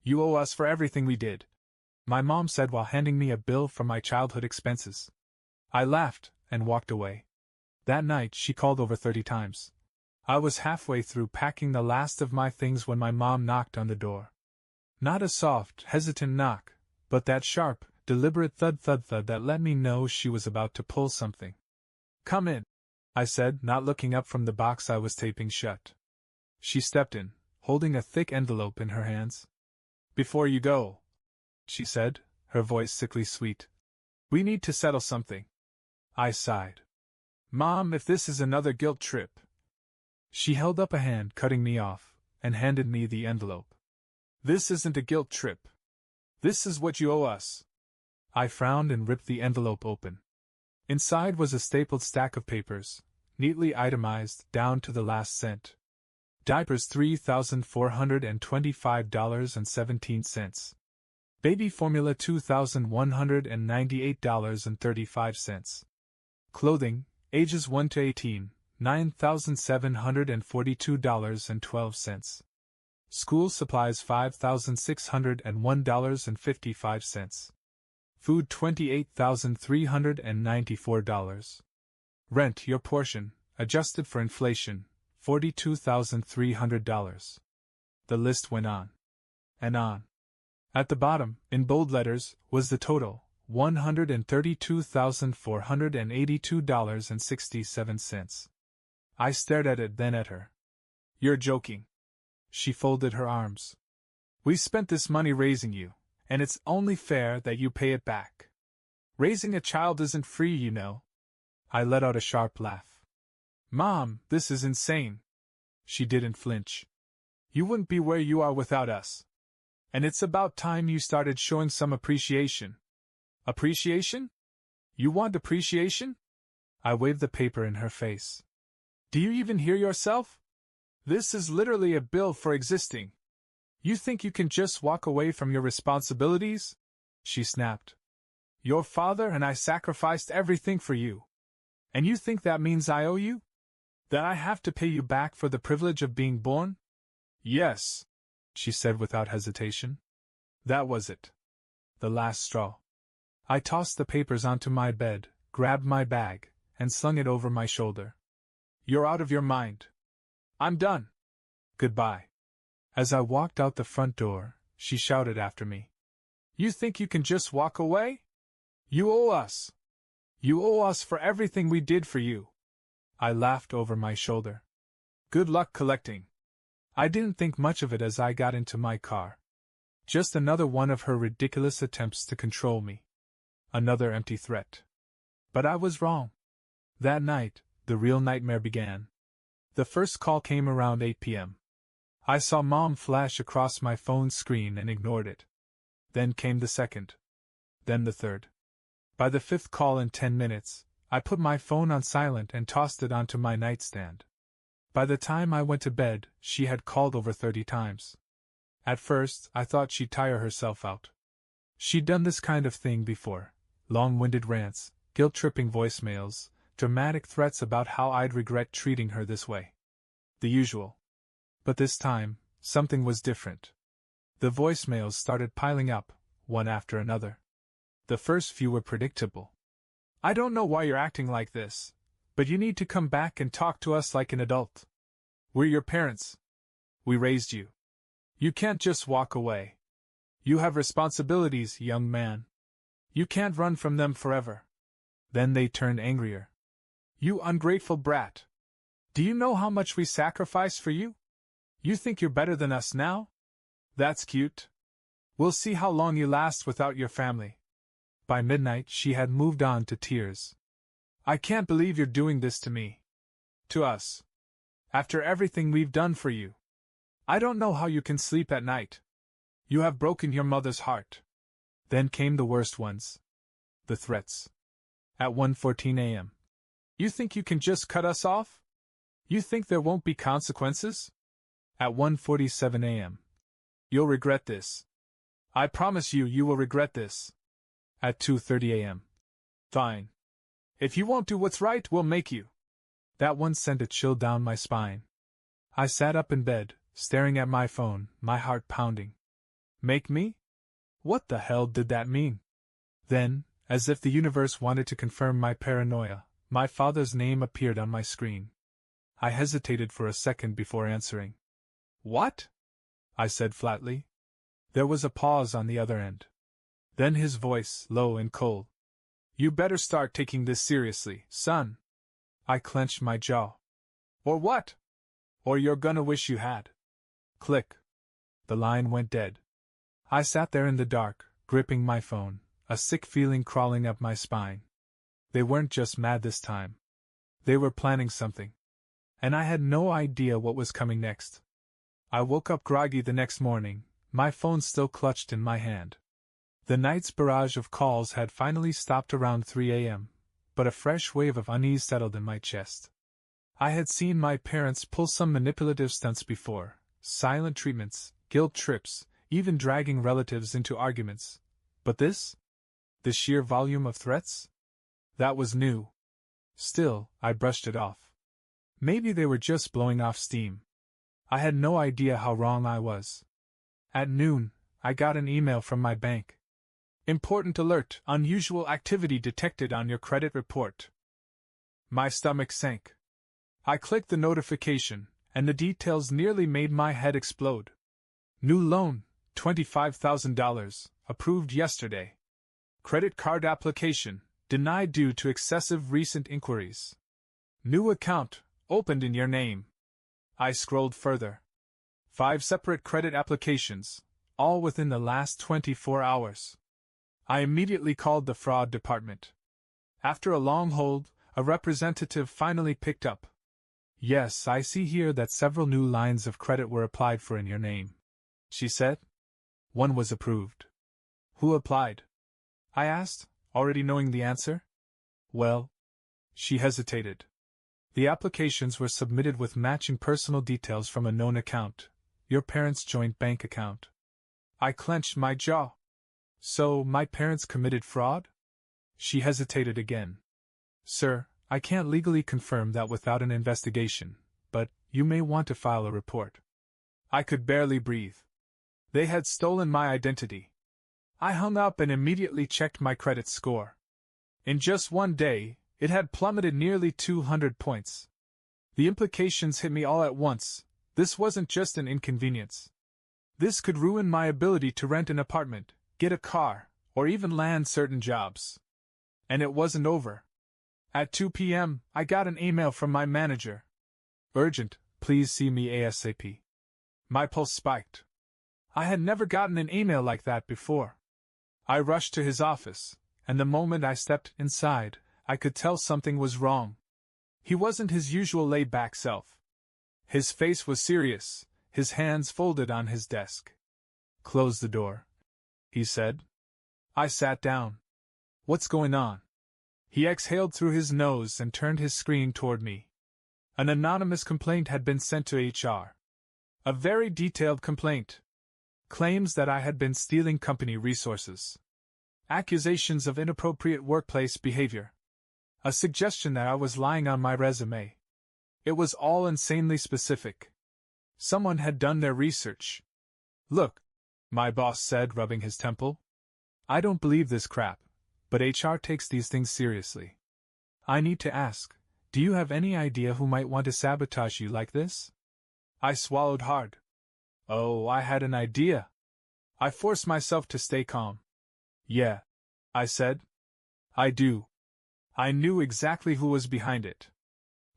You owe us for everything we did, my mom said while handing me a bill for my childhood expenses. I laughed and walked away. That night she called over 30 times. I was halfway through packing the last of my things when my mom knocked on the door. Not a soft, hesitant knock, but that sharp, deliberate thud-thud-thud that let me know she was about to pull something. Come in, I said, not looking up from the box I was taping shut. She stepped in, holding a thick envelope in her hands. Before you go, she said, her voice sickly sweet, we need to settle something. I sighed. Mom, if this is another guilt trip. She held up a hand, cutting me off, and handed me the envelope. This isn't a guilt trip. This is what you owe us. I frowned and ripped the envelope open. Inside was a stapled stack of papers, neatly itemized down to the last cent. Diapers $3,425.17. Baby formula $2,198.35. Clothing, ages 1 to 18, $9,742.12. School supplies $5,601.55. Food $28,394. Rent, your portion, adjusted for inflation, $42,300. The list went on. And on. At the bottom, in bold letters, was the total, $132,482.67. I stared at it, then at her. You're joking. She folded her arms. We spent this money raising you, and it's only fair that you pay it back. Raising a child isn't free, you know. I let out a sharp laugh. Mom, this is insane. She didn't flinch. You wouldn't be where you are without us. And it's about time you started showing some appreciation. Appreciation? You want appreciation? I waved the paper in her face. Do you even hear yourself? This is literally a bill for existing. You think you can just walk away from your responsibilities? She snapped. Your father and I sacrificed everything for you. And you think that means I owe you? That I have to pay you back for the privilege of being born? Yes, she said without hesitation. That was it. The last straw. I tossed the papers onto my bed, grabbed my bag, and slung it over my shoulder. You're out of your mind. I'm done. Goodbye. As I walked out the front door, she shouted after me. You think you can just walk away? You owe us. You owe us for everything we did for you. I laughed over my shoulder. Good luck collecting. I didn't think much of it as I got into my car. Just another one of her ridiculous attempts to control me. Another empty threat. But I was wrong. That night, the real nightmare began. The first call came around 8 p.m. I saw Mom flash across my phone screen and ignored it. Then came the second. Then the third. By the fifth call in 10 minutes, I put my phone on silent and tossed it onto my nightstand. By the time I went to bed, she had called over 30 times. At first, I thought she'd tire herself out. She'd done this kind of thing before. Long-winded rants, guilt-tripping voicemails, dramatic threats about how I'd regret treating her this way. The usual. But this time, something was different. The voicemails started piling up, one after another. The first few were predictable. I don't know why you're acting like this, but you need to come back and talk to us like an adult. We're your parents. We raised you. You can't just walk away. You have responsibilities, young man. You can't run from them forever. Then they turned angrier. You ungrateful brat. Do you know how much we sacrificed for you? You think you're better than us now? That's cute. We'll see how long you last without your family. By midnight she had moved on to tears. I can't believe you're doing this to me. To us. After everything we've done for you. I don't know how you can sleep at night. You have broken your mother's heart. Then came the worst ones. The threats. At 1:14 a.m. You think you can just cut us off? You think there won't be consequences? At 1:47 a.m. You'll regret this. I promise you, you will regret this. At 2:30 a.m. Fine. If you won't do what's right, we'll make you. That one sent a chill down my spine. I sat up in bed, staring at my phone, my heart pounding. Make me? What the hell did that mean? Then, as if the universe wanted to confirm my paranoia, my father's name appeared on my screen. I hesitated for a second before answering. What? I said flatly. There was a pause on the other end. Then his voice, low and cold. You better start taking this seriously, son. I clenched my jaw. Or what? Or you're gonna wish you had. Click. The line went dead. I sat there in the dark, gripping my phone, a sick feeling crawling up my spine. They weren't just mad this time. They were planning something. And I had no idea what was coming next. I woke up groggy the next morning, my phone still clutched in my hand. The night's barrage of calls had finally stopped around 3 a.m., but a fresh wave of unease settled in my chest. I had seen my parents pull some manipulative stunts before, silent treatments, guilt trips, even dragging relatives into arguments. But this? The sheer volume of threats? That was new. Still, I brushed it off. Maybe they were just blowing off steam. I had no idea how wrong I was. At noon, I got an email from my bank. Important alert, unusual activity detected on your credit report. My stomach sank. I clicked the notification, and the details nearly made my head explode. New loan, $25,000, approved yesterday. Credit card application, denied due to excessive recent inquiries. New account, opened in your name. I scrolled further. 5 separate credit applications, all within the last 24 hours. I immediately called the fraud department. After a long hold, a representative finally picked up. Yes, I see here that several new lines of credit were applied for in your name, she said. One was approved. Who applied? I asked, already knowing the answer. Well, she hesitated. The applications were submitted with matching personal details from a known account, your parents' joint bank account. I clenched my jaw. So, my parents committed fraud? She hesitated again. Sir, I can't legally confirm that without an investigation, but you may want to file a report. I could barely breathe. They had stolen my identity. I hung up and immediately checked my credit score. In just one day, it had plummeted nearly 200 points. The implications hit me all at once. This wasn't just an inconvenience. This could ruin my ability to rent an apartment, get a car, or even land certain jobs. And it wasn't over. At 2 p.m., I got an email from my manager. Urgent, please see me ASAP. My pulse spiked. I had never gotten an email like that before. I rushed to his office, and the moment I stepped inside, I could tell something was wrong. He wasn't his usual laid-back self. His face was serious, his hands folded on his desk. Close the door, he said. I sat down. What's going on? He exhaled through his nose and turned his screen toward me. An anonymous complaint had been sent to HR. A very detailed complaint. Claims that I had been stealing company resources. Accusations of inappropriate workplace behavior. A suggestion that I was lying on my resume. It was all insanely specific. Someone had done their research. Look, my boss said, rubbing his temple. I don't believe this crap, but HR takes these things seriously. I need to ask, do you have any idea who might want to sabotage you like this? I swallowed hard. Oh, I had an idea. I forced myself to stay calm. Yeah, I said. I do. I knew exactly who was behind it.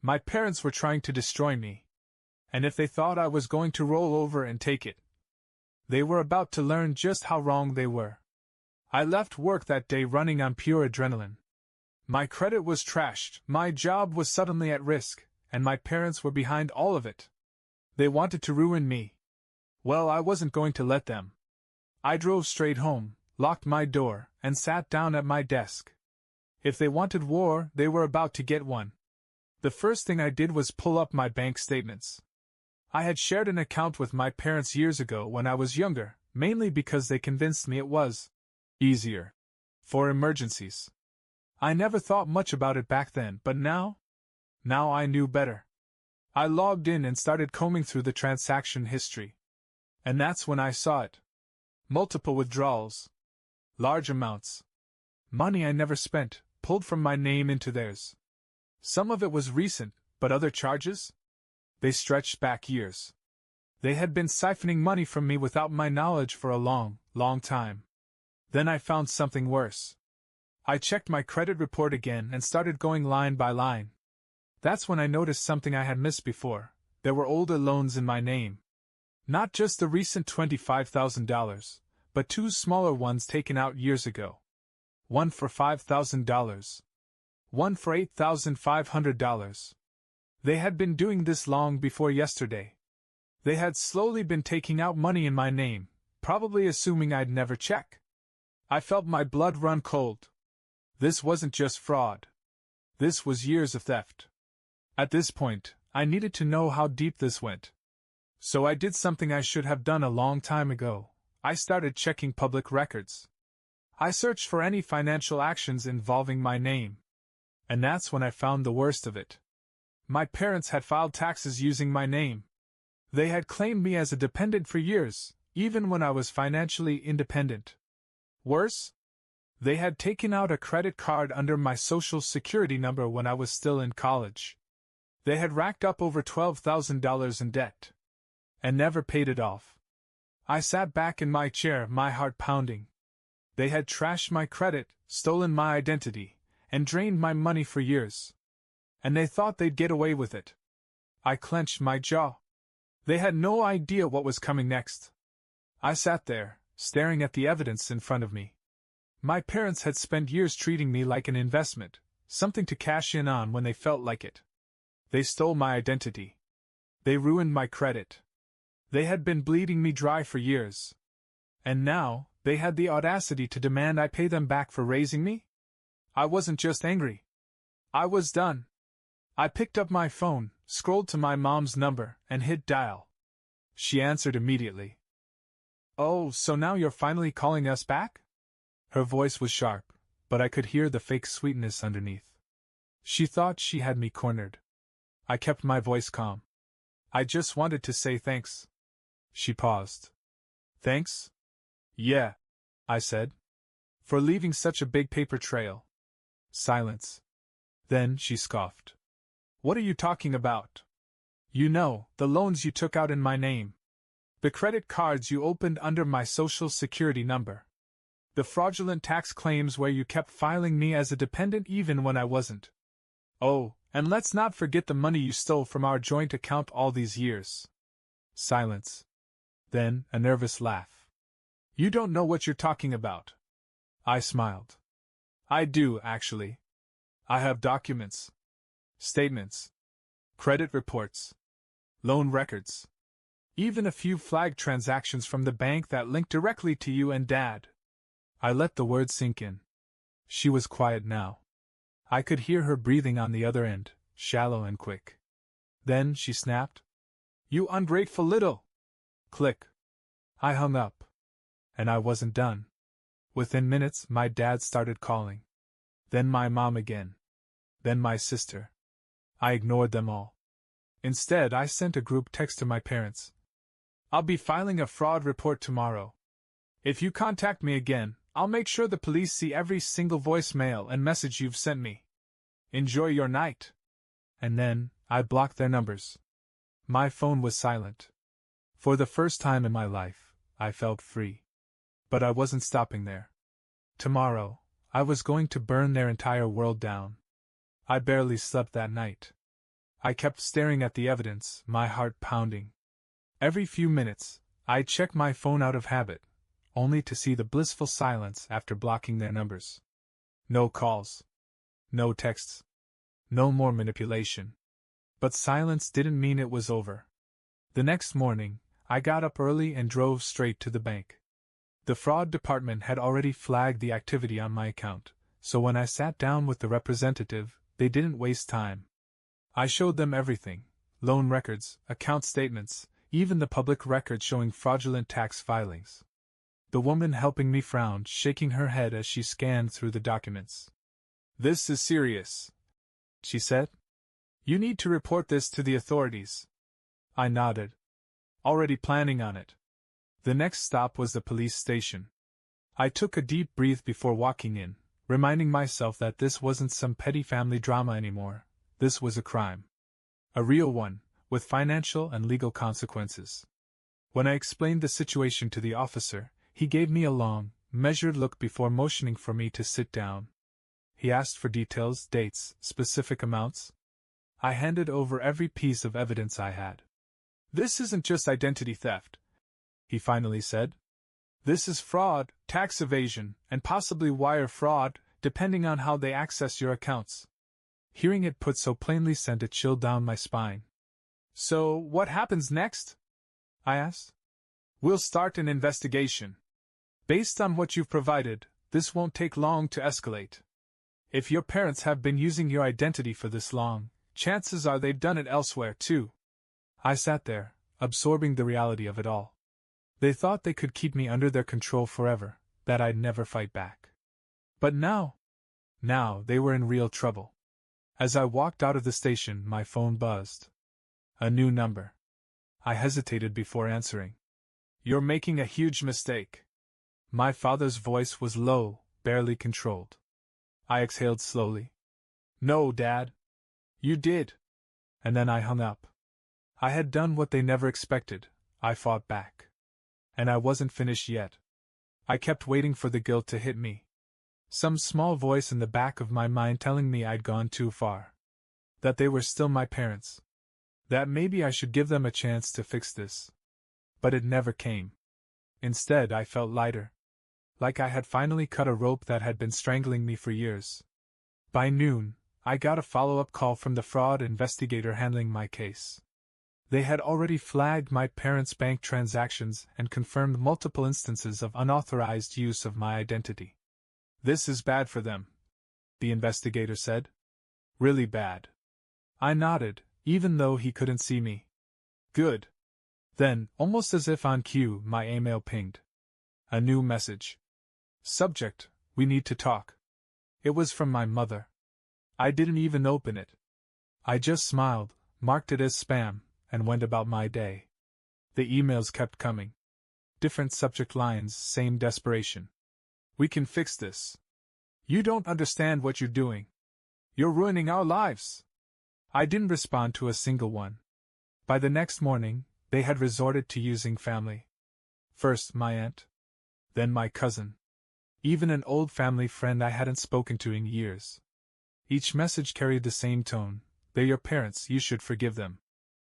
My parents were trying to destroy me. And if they thought I was going to roll over and take it, they were about to learn just how wrong they were. I left work that day running on pure adrenaline. My credit was trashed, my job was suddenly at risk, and my parents were behind all of it. They wanted to ruin me. Well, I wasn't going to let them. I drove straight home, locked my door, and sat down at my desk. If they wanted war, they were about to get one. The first thing I did was pull up my bank statements. I had shared an account with my parents years ago when I was younger, mainly because they convinced me it was easier for emergencies. I never thought much about it back then, but now I knew better. I logged in and started combing through the transaction history. And that's when I saw it. Multiple withdrawals. Large amounts. Money I never spent, pulled from my name into theirs. Some of it was recent, but other charges? They stretched back years. They had been siphoning money from me without my knowledge for a long, long time. Then I found something worse. I checked my credit report again and started going line by line. That's when I noticed something I had missed before. There were older loans in my name. Not just the recent $25,000, but two smaller ones taken out years ago. One for $5,000. One for $8,500. They had been doing this long before yesterday. They had slowly been taking out money in my name, probably assuming I'd never check. I felt my blood run cold. This wasn't just fraud. This was years of theft. At this point, I needed to know how deep this went. So I did something I should have done a long time ago. I started checking public records. I searched for any financial actions involving my name. And that's when I found the worst of it. My parents had filed taxes using my name. They had claimed me as a dependent for years, even when I was financially independent. Worse? They had taken out a credit card under my social security number when I was still in college. They had racked up over $12,000 in debt. And never paid it off. I sat back in my chair, my heart pounding. They had trashed my credit, stolen my identity, and drained my money for years. And they thought they'd get away with it. I clenched my jaw. They had no idea what was coming next. I sat there, staring at the evidence in front of me. My parents had spent years treating me like an investment, something to cash in on when they felt like it. They stole my identity. They ruined my credit. They had been bleeding me dry for years. And now, they had the audacity to demand I pay them back for raising me? I wasn't just angry. I was done. I picked up my phone, scrolled to my mom's number, and hit dial. She answered immediately. "Oh, so now you're finally calling us back?" Her voice was sharp, but I could hear the fake sweetness underneath. She thought she had me cornered. I kept my voice calm. "I just wanted to say thanks." She paused. "Thanks?" "Yeah," I said. "For leaving such a big paper trail." Silence. Then she scoffed. "What are you talking about? You know, the loans you took out in my name. The credit cards you opened under my social security number. The fraudulent tax claims where you kept filing me as a dependent even when I wasn't. Oh, and let's not forget the money you stole from our joint account all these years." Silence. Then a nervous laugh. "You don't know what you're talking about." I smiled. "I do, actually. I have documents. Statements. Credit reports. Loan records. Even a few flagged transactions from the bank that link directly to you and Dad." I let the words sink in. She was quiet now. I could hear her breathing on the other end, shallow and quick. Then she snapped. "You ungrateful little—" Click. I hung up. And I wasn't done. Within minutes, my dad started calling. Then my mom again. Then my sister. I ignored them all. Instead, I sent a group text to my parents. "I'll be filing a fraud report tomorrow. If you contact me again, I'll make sure the police see every single voicemail and message you've sent me. Enjoy your night." And then, I blocked their numbers. My phone was silent. For the first time in my life, I felt free. But I wasn't stopping there. Tomorrow, I was going to burn their entire world down. I barely slept that night. I kept staring at the evidence, my heart pounding. Every few minutes, I'd check my phone out of habit, only to see the blissful silence after blocking their numbers. No calls. No texts. No more manipulation. But silence didn't mean it was over. The next morning, I got up early and drove straight to the bank. The fraud department had already flagged the activity on my account, so when I sat down with the representative, they didn't waste time. I showed them everything: loan records, account statements, even the public record showing fraudulent tax filings. The woman helping me frowned, shaking her head as she scanned through the documents. "This is serious," she said. "You need to report this to the authorities." I nodded. "Already planning on it." The next stop was the police station. I took a deep breath before walking in, reminding myself that this wasn't some petty family drama anymore. This was a crime. A real one, with financial and legal consequences. When I explained the situation to the officer, he gave me a long, measured look before motioning for me to sit down. He asked for details, dates, specific amounts. I handed over every piece of evidence I had. "This isn't just identity theft," he finally said. "This is fraud, tax evasion, and possibly wire fraud, depending on how they access your accounts." Hearing it put so plainly sent a chill down my spine. "So, what happens next?" I asked. "We'll start an investigation. Based on what you've provided, this won't take long to escalate. If your parents have been using your identity for this long, chances are they've done it elsewhere too." I sat there, absorbing the reality of it all. They thought they could keep me under their control forever, that I'd never fight back. But now they were in real trouble. As I walked out of the station, my phone buzzed. A new number. I hesitated before answering. "You're making a huge mistake." My father's voice was low, barely controlled. I exhaled slowly. "No, Dad. You did." And then I hung up. I had done what they never expected. I fought back. And I wasn't finished yet. I kept waiting for the guilt to hit me. Some small voice in the back of my mind telling me I'd gone too far. That they were still my parents. That maybe I should give them a chance to fix this. But it never came. Instead, I felt lighter. Like I had finally cut a rope that had been strangling me for years. By noon, I got a follow-up call from the fraud investigator handling my case. They had already flagged my parents' bank transactions and confirmed multiple instances of unauthorized use of my identity. "This is bad for them," the investigator said. "Really bad." I nodded, even though he couldn't see me. "Good." Then, almost as if on cue, my email pinged. A new message. Subject: "We need to talk." It was from my mother. I didn't even open it. I just smiled, marked it as spam, and went about my day. The emails kept coming. Different subject lines, same desperation. "We can fix this. You don't understand what you're doing. You're ruining our lives." I didn't respond to a single one. By the next morning, they had resorted to using family. First my aunt. Then my cousin. Even an old family friend I hadn't spoken to in years. Each message carried the same tone: "They're your parents, you should forgive them."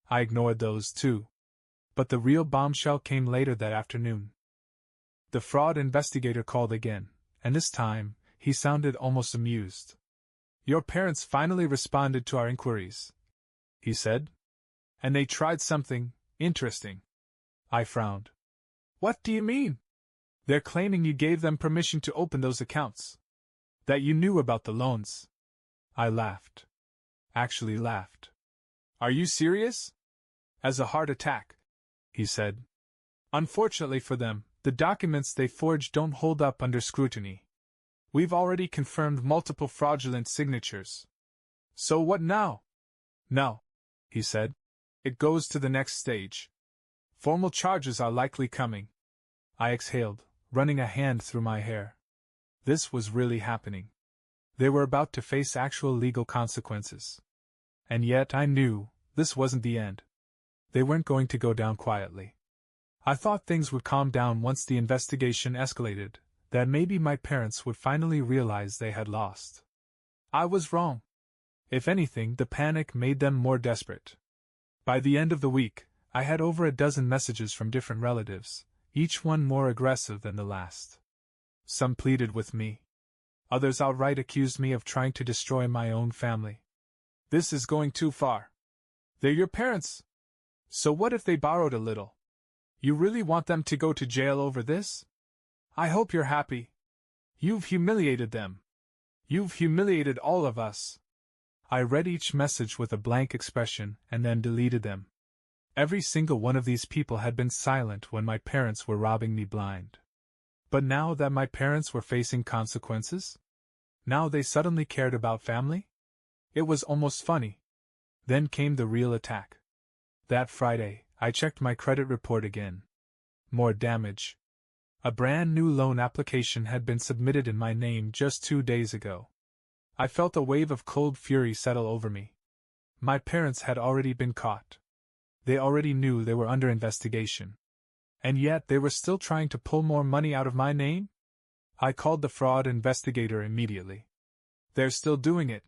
I ignored those too. But the real bombshell came later that afternoon. The fraud investigator called again, and this time, he sounded almost amused. "Your parents finally responded to our inquiries," he said. "And they tried something interesting." I frowned. "What do you mean?" "They're claiming you gave them permission to open those accounts. That you knew about the loans." I laughed. Actually laughed. "Are you serious?" "As a heart attack," he said. "Unfortunately for them, the documents they forged don't hold up under scrutiny. We've already confirmed multiple fraudulent signatures." "So what now?" "Now," he said, "it goes to the next stage. Formal charges are likely coming." I exhaled, running a hand through my hair. This was really happening. They were about to face actual legal consequences. And yet I knew this wasn't the end. They weren't going to go down quietly. I thought things would calm down once the investigation escalated, that maybe my parents would finally realize they had lost. I was wrong. If anything, the panic made them more desperate. By the end of the week, I had over a dozen messages from different relatives, each one more aggressive than the last. Some pleaded with me. Others outright accused me of trying to destroy my own family. "This is going too far. They're your parents. So what if they borrowed a little? You really want them to go to jail over this? I hope you're happy. You've humiliated them. You've humiliated all of us." I read each message with a blank expression and then deleted them. Every single one of these people had been silent when my parents were robbing me blind. But now that my parents were facing consequences? Now they suddenly cared about family? It was almost funny. Then came the real attack. That Friday, I checked my credit report again. More damage. A brand new loan application had been submitted in my name just 2 days ago. I felt a wave of cold fury settle over me. My parents had already been caught. They already knew they were under investigation. And yet they were still trying to pull more money out of my name? I called the fraud investigator immediately. "They're still doing it,"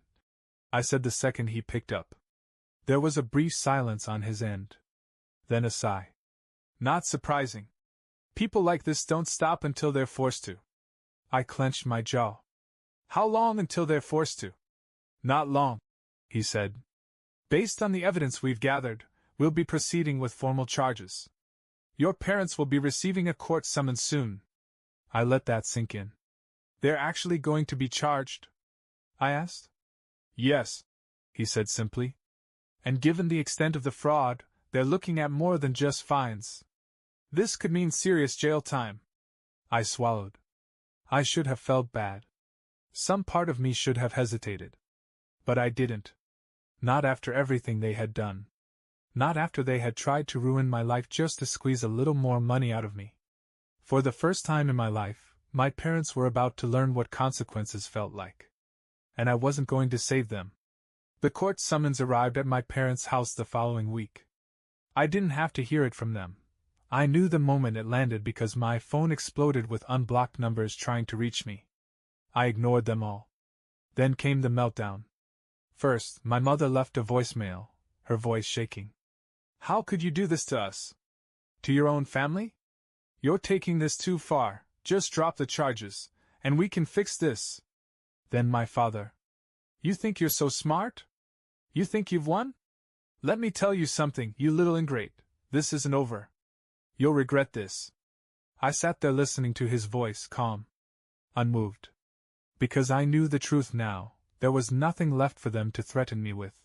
I said the second he picked up. There was a brief silence on his end. Then a sigh. "Not surprising. People like this don't stop until they're forced to." I clenched my jaw. "How long until they're forced to?" "Not long," he said. "Based on the evidence we've gathered, we'll be proceeding with formal charges. Your parents will be receiving a court summons soon." I let that sink in. "They're actually going to be charged?" I asked. "Yes," he said simply. "And given the extent of the fraud, they're looking at more than just fines. This could mean serious jail time." I swallowed. I should have felt bad. Some part of me should have hesitated. But I didn't. Not after everything they had done. Not after they had tried to ruin my life just to squeeze a little more money out of me. For the first time in my life, my parents were about to learn what consequences felt like. And I wasn't going to save them. The court summons arrived at my parents' house the following week. I didn't have to hear it from them. I knew the moment it landed because my phone exploded with unblocked numbers trying to reach me. I ignored them all. Then came the meltdown. First, my mother left a voicemail, her voice shaking. "How could you do this to us? To your own family? You're taking this too far. Just drop the charges, and we can fix this." Then my father. "You think you're so smart? You think you've won? Let me tell you something, you little ingrate. This isn't over. You'll regret this." I sat there listening to his voice, calm, unmoved. Because I knew the truth now, there was nothing left for them to threaten me with.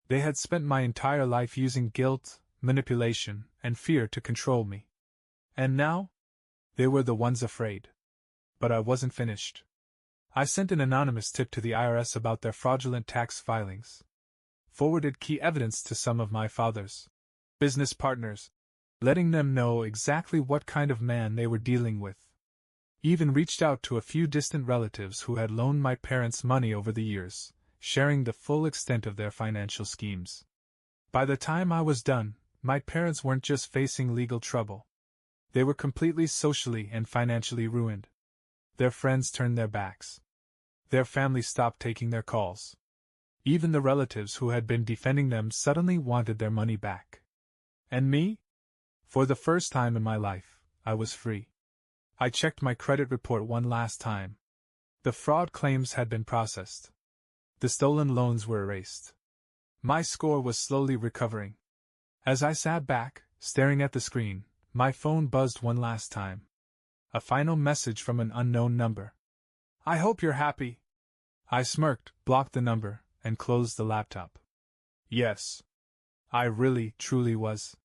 They had spent my entire life using guilt, manipulation, and fear to control me. And now? They were the ones afraid. But I wasn't finished. I sent an anonymous tip to the IRS about their fraudulent tax filings. Forwarded key evidence to some of my father's business partners, letting them know exactly what kind of man they were dealing with. Even reached out to a few distant relatives who had loaned my parents money over the years, sharing the full extent of their financial schemes. By the time I was done, my parents weren't just facing legal trouble. They were completely socially and financially ruined. Their friends turned their backs. Their family stopped taking their calls. Even the relatives who had been defending them suddenly wanted their money back. And me? For the first time in my life, I was free. I checked my credit report one last time. The fraud claims had been processed. The stolen loans were erased. My score was slowly recovering. As I sat back, staring at the screen, my phone buzzed one last time. A final message from an unknown number. "I hope you're happy." I smirked, blocked the number, and closed the laptop. Yes. I really, truly was.